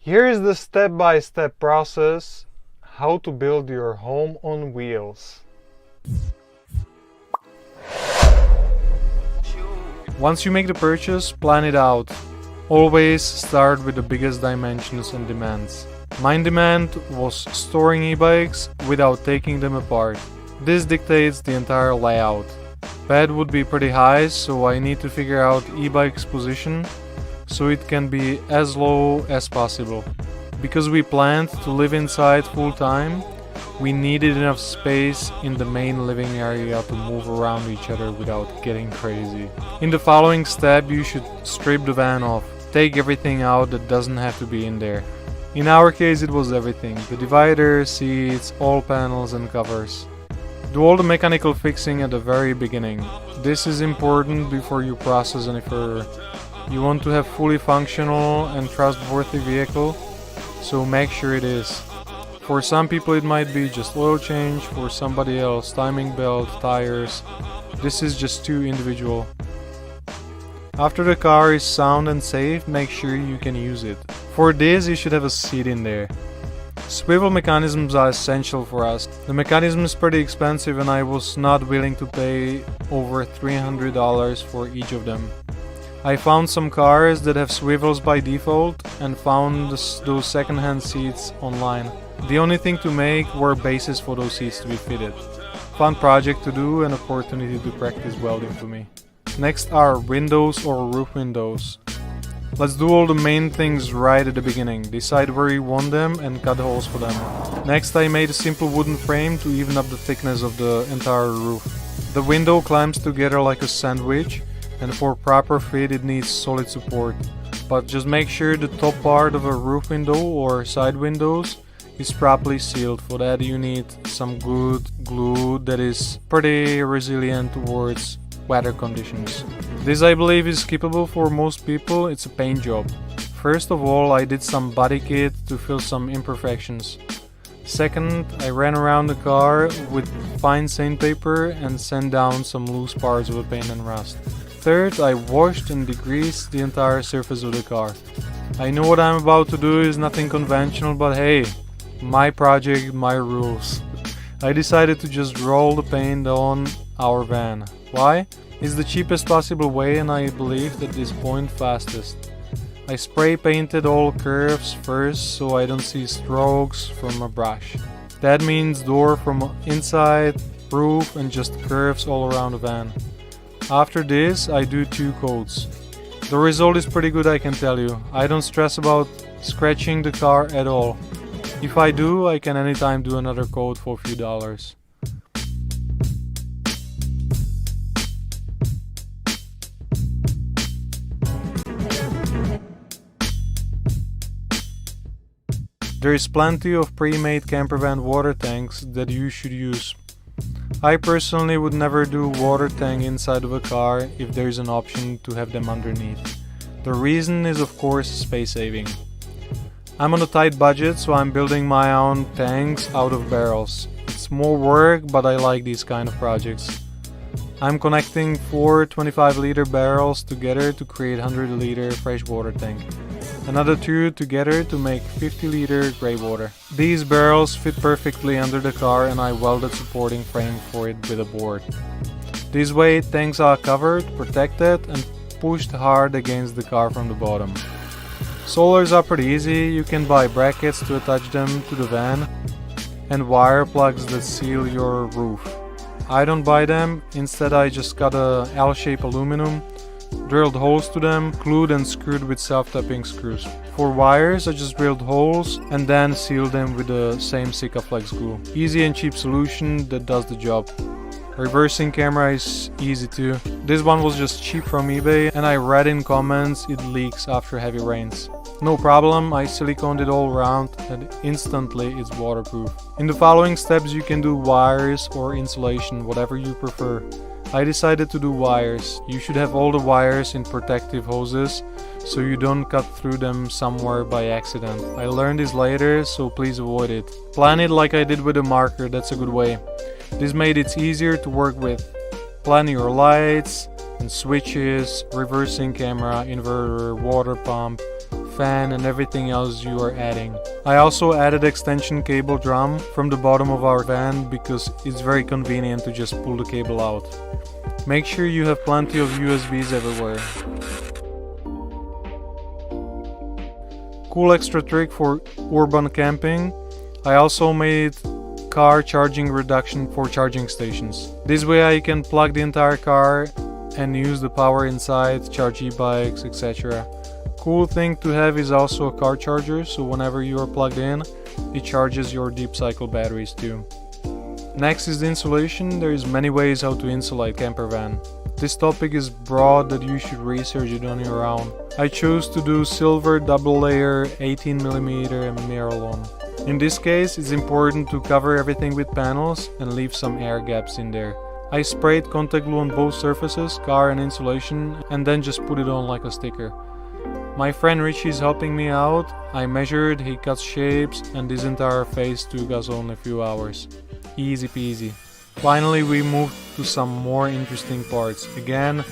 Here is the step-by-step process how to build your home on wheels. Once you make the purchase, plan it out. Always start with the biggest dimensions and demands. My demand was storing e-bikes without taking them apart. This dictates the entire layout. Bed would be pretty high, so I need to figure out e-bike's position so it can be as low as possible. Because we planned to live inside full time, we needed enough space in the main living area to move around each other without getting crazy. In the following step, you should strip the van off. Take everything out that doesn't have to be in there. In our case, it was everything: the divider, seats, all panels and covers. Do all the mechanical fixing at the very beginning. This is important before you process any further. You want to have fully functional and trustworthy vehicle, so make sure it is. For some people it might be just oil change, for somebody else timing belt, tires. This is just too individual. After the car is sound and safe, make sure you can use it. For this you should have a seat in there. Swivel mechanisms are essential for us. The mechanism is pretty expensive and I was not willing to pay over $300 for each of them. I found some cars that have swivels by default and found those second-hand seats online. The only thing to make were bases for those seats to be fitted. Fun project to do and opportunity to practice welding for me. Next are windows or roof windows. Let's do all the main things right at the beginning. Decide where you want them and cut holes for them. Next I made a simple wooden frame to even up the thickness of the entire roof. The window climbs together like a sandwich, and for proper fit it needs solid support. But just make sure the top part of a roof window or side windows is properly sealed. For that you need some good glue that is pretty resilient towards weather conditions. This I believe is skippable for most people. It's a paint job. First of all, I did some body kit to fill some imperfections. Second, I ran around the car with fine sandpaper and sand down some loose parts of the paint and rust. Third, I washed and degreased the entire surface of the car. I know what I'm about to do is nothing conventional, but hey, my project, my rules. I decided to just roll the paint on our van. Why? It's the cheapest possible way and I believe at this point fastest. I spray painted all curves first so I don't see strokes from a brush. That means door from inside, roof and just curves all around the van. After this I do 2 coats. The result is pretty good, I can tell you. I don't stress about scratching the car at all. If I do, I can anytime do another coat for a few dollars. There is plenty of pre-made campervan water tanks that you should use. I personally would never do water tank inside of a car if there is an option to have them underneath. The reason is of course space saving. I'm on a tight budget, so I'm building my own tanks out of barrels. It's more work, but I like these kind of projects. I'm connecting 4 25-liter barrels together to create 100-liter freshwater tank. Another 2 together to make 50-liter grey water. These barrels fit perfectly under the car and I welded supporting frame for it with a board. This way tanks are covered, protected and pushed hard against the car from the bottom. Solars are pretty easy. You can buy brackets to attach them to the van and wire plugs that seal your roof. I don't buy them, instead I just got a L-shaped aluminum, drilled holes to them, glued and screwed with self-tapping screws. For wires I just drilled holes and then sealed them with the same Sikaflex glue. Easy and cheap solution that does the job. Reversing camera is easy too. This one was just cheap from eBay and I read in comments it leaks after heavy rains. No problem, I siliconed it all around and instantly it's waterproof. In the following steps you can do wires or insulation, whatever you prefer. I decided to do wires. You should have all the wires in protective hoses so you don't cut through them somewhere by accident. I learned this later, so please avoid it. Plan it like I did with a marker, that's a good way. This made it easier to work with. Plan your lights and switches, reversing camera, inverter, water pump, fan and everything else you are adding. I also added extension cable drum from the bottom of our van because it's very convenient to just pull the cable out. Make sure you have plenty of USBs everywhere. Cool extra trick for urban camping, I also made car charging reduction for charging stations. This way I can plug the entire car and use the power inside, charge e-bikes, etc. Cool thing to have is also a car charger, so whenever you are plugged in, it charges your deep cycle batteries too. Next is the insulation. There is many ways how to insulate camper van. This topic is broad that you should research it on your own. I chose to do silver double layer 18mm and Miralon. In this case, it's important to cover everything with panels and leave some air gaps in there. I sprayed contact glue on both surfaces, car and insulation, and then just put it on like a sticker. My friend Richie is helping me out. I measured, he cut shapes, and this entire phase took us only a few hours. Easy peasy. Finally, we moved to some more interesting parts. Again,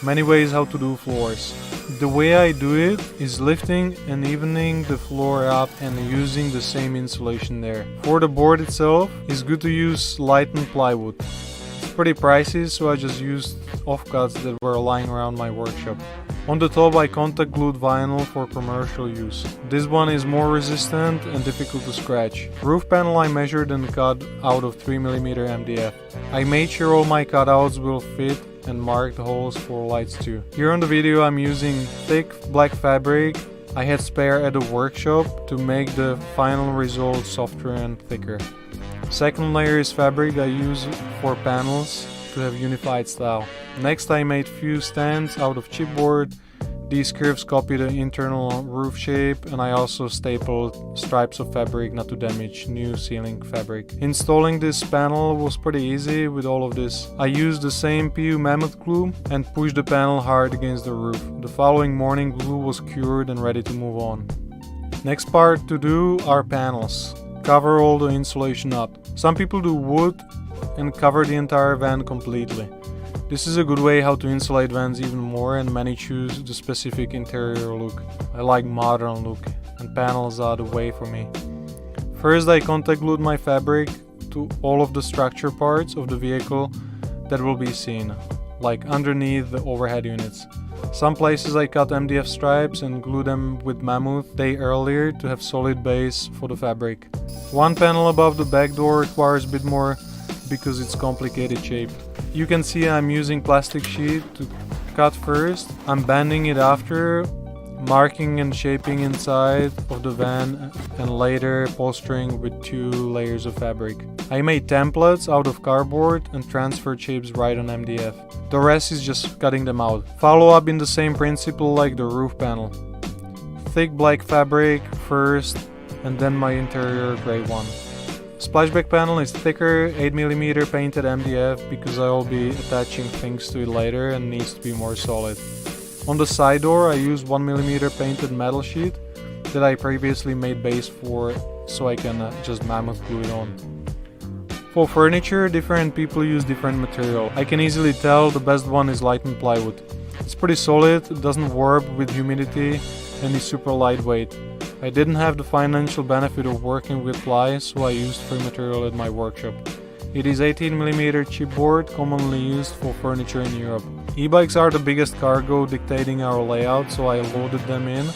many ways how to do floors. The way I do it is lifting and evening the floor up and using the same insulation there. For the board itself, it's good to use lightened plywood. It's pretty pricey, so I just used offcuts that were lying around my workshop. On the top I contact glued vinyl for commercial use. This one is more resistant and difficult to scratch. Roof panel I measured and cut out of 3mm MDF. I made sure all my cutouts will fit and marked the holes for lights too. Here on the video I'm using thick black fabric I had spare at the workshop to make the final result softer and thicker. Second layer is fabric I use for panels to have unified style. Next I made few stands out of chipboard. These curves copy the internal roof shape, and I also stapled stripes of fabric not to damage new ceiling fabric. Installing this panel was pretty easy with all of this. I used the same PU mammoth glue and pushed the panel hard against the roof. The following morning glue was cured and ready to move on. Next part to do are panels. Cover all the insulation up. Some people do wood and cover the entire van completely. This is a good way how to insulate vans even more, and many choose the specific interior look. I like modern look, and panels are the way for me. First I contact glued my fabric to all of the structure parts of the vehicle that will be seen, like underneath the overhead units. Some places I cut MDF stripes and glue them with mammoth day earlier to have solid base for the fabric. One panel above the back door requires a bit more because it's complicated shape. You can see I'm using plastic sheet to cut first. I'm bending it after, marking and shaping inside of the van, and later upholstering with 2 layers of fabric. I made templates out of cardboard and transferred shapes right on MDF. The rest is just cutting them out. Follow up in the same principle like the roof panel. Thick black fabric first and then my interior gray one. Splashback panel is thicker, 8mm painted MDF because I will be attaching things to it later and needs to be more solid. On the side door I used 1mm painted metal sheet that I previously made base for, so I can just mammoth glue it on. For furniture, different people use different material. I can easily tell the best one is lightened plywood. It's pretty solid, it doesn't warp with humidity and is super lightweight. I didn't have the financial benefit of working with ply, so I used free material at my workshop. It is 18mm chipboard, commonly used for furniture in Europe. E-bikes are the biggest cargo dictating our layout, so I loaded them in,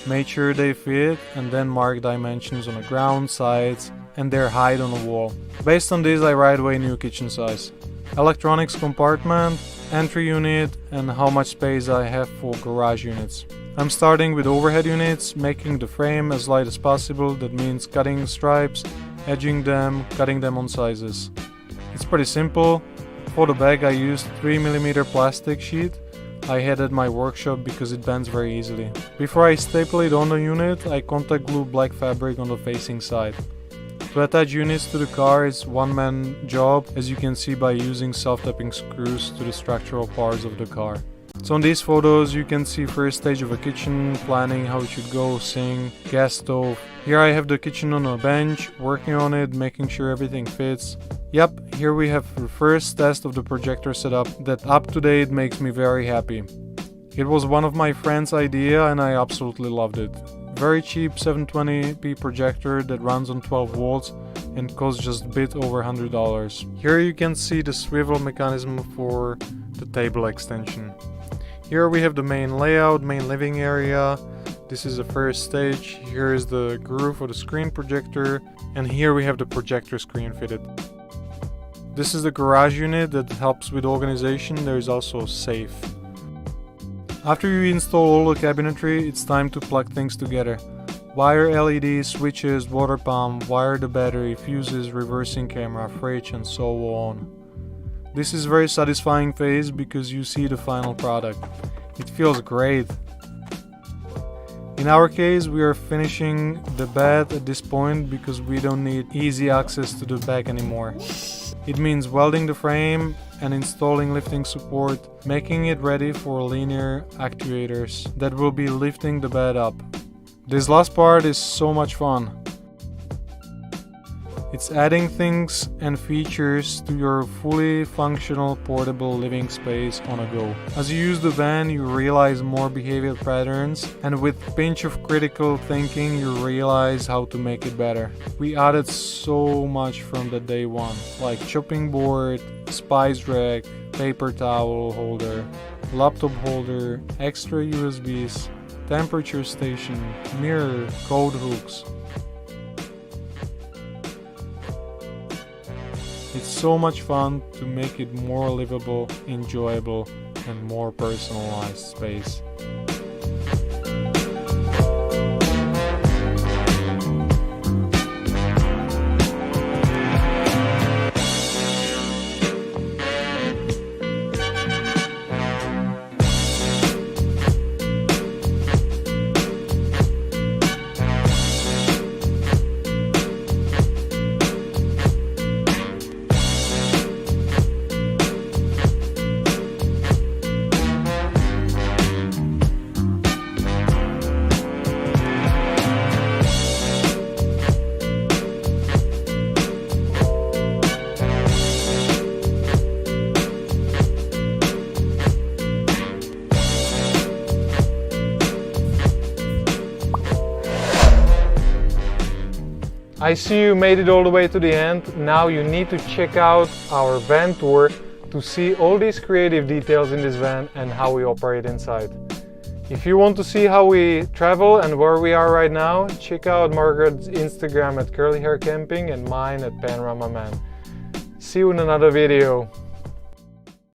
made sure they fit, and then marked dimensions on the ground, sides, and their height on the wall. Based on this I right away knew kitchen size, electronics compartment, entry unit, and how much space I have for garage units. I'm starting with overhead units, making the frame as light as possible. That means cutting stripes, edging them, cutting them on sizes. It's pretty simple. For the back I used 3mm plastic sheet I had at my workshop because it bends very easily. Before I staple it on the unit, I contact glue black fabric on the facing side. To attach units to the car is one-man job, as you can see by using self-tapping screws to the structural parts of the car. So on these photos you can see first stage of a kitchen, planning how it should go, sink, gas stove. Here I have the kitchen on a bench, working on it, making sure everything fits. Yep, here we have the first test of the projector setup that up to date makes me very happy. It was one of my friend's idea and I absolutely loved it. Very cheap 720p projector that runs on 12 volts and costs just a bit over $100. Here you can see the swivel mechanism for the table extension. Here we have the main layout, main living area. This is the first stage. Here is the groove for the screen projector, and here we have the projector screen fitted. This is the garage unit that helps with organization. There is also a safe. After you install all the cabinetry, it's time to plug things together. Wire LEDs, switches, water pump, wire the battery, fuses, reversing camera, fridge, and so on. This is a very satisfying phase because you see the final product. It feels great. In our case, we are finishing the bed at this point because we don't need easy access to the back anymore. It means welding the frame and installing lifting support, making it ready for linear actuators that will be lifting the bed up. This last part is so much fun. It's adding things and features to your fully functional portable living space on a go. As you use the van, you realize more behavior patterns, and with a pinch of critical thinking, you realize how to make it better. We added so much from the day one, like chopping board, spice rack, paper towel holder, laptop holder, extra USBs, temperature station, mirror, code hooks. It's so much fun to make it more livable, enjoyable, and more personalized space. I see you made it all the way to the end. Now you need to check out our van tour to see all these creative details in this van and how we operate inside. If you want to see how we travel and where we are right now, check out Margaret's Instagram at Curly Hair Camping and mine at Panorama Man. See you in another video.